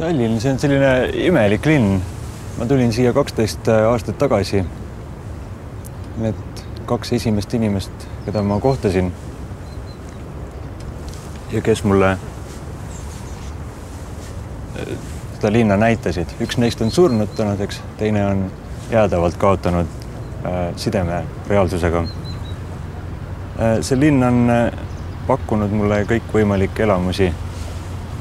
Tallinn, see on selline imelik linn. Ma tulin siia 12 aastat tagasi. Need 2 esimest inimest, keda ma kohtasin ja kes mulle seda linna näitasid. Üks neist on surnud tänaseks, teine on jäädavalt kaotanud sideme reaalsusega. See linn on pakkunud mulle kõikvõimalikke elamusi.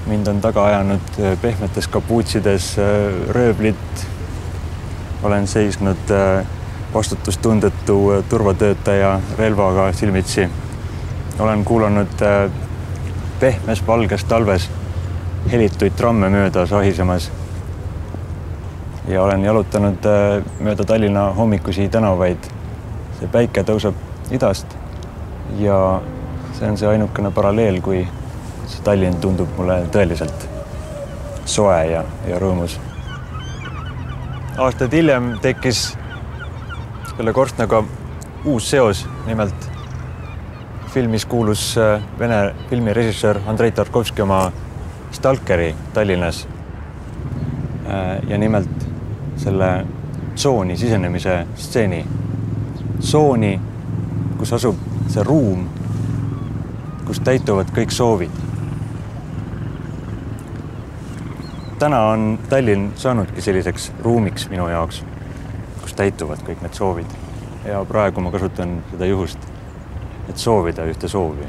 Mind on taga ajanud pehmetes kapuutsides röövlit. Olen seisnud vastutustundetu turvatöötaja relvaga silmitsi. Olen kuulanud pehmes valges talves helituid tramme mööda sahisemas. Ja olen jalutanud mööda Tallinna hommikusi tänavaid. See päike tõuseb idast ja see on see ainukene paralleel, kui see Tallinn tundub mulle tõeliselt soe ja rõõmus. Aastaid hiljem tekkis selle korstnaga uus seos, nimelt filmis kuulus Vene filmirežissöör Andrei Tarkovski oma Stalkeri Tallinnas ja nimelt selle tsooni sisenemise stseeni. Tsooni, kus asub see ruum, kus täituvad kõik soovid. Täna on Tallinn saanudki selliseks ruumiks minu jaoks, kus täituvad kõik need soovid. Ja praegu ma kasutan seda juhust, et soovida ühte soovi.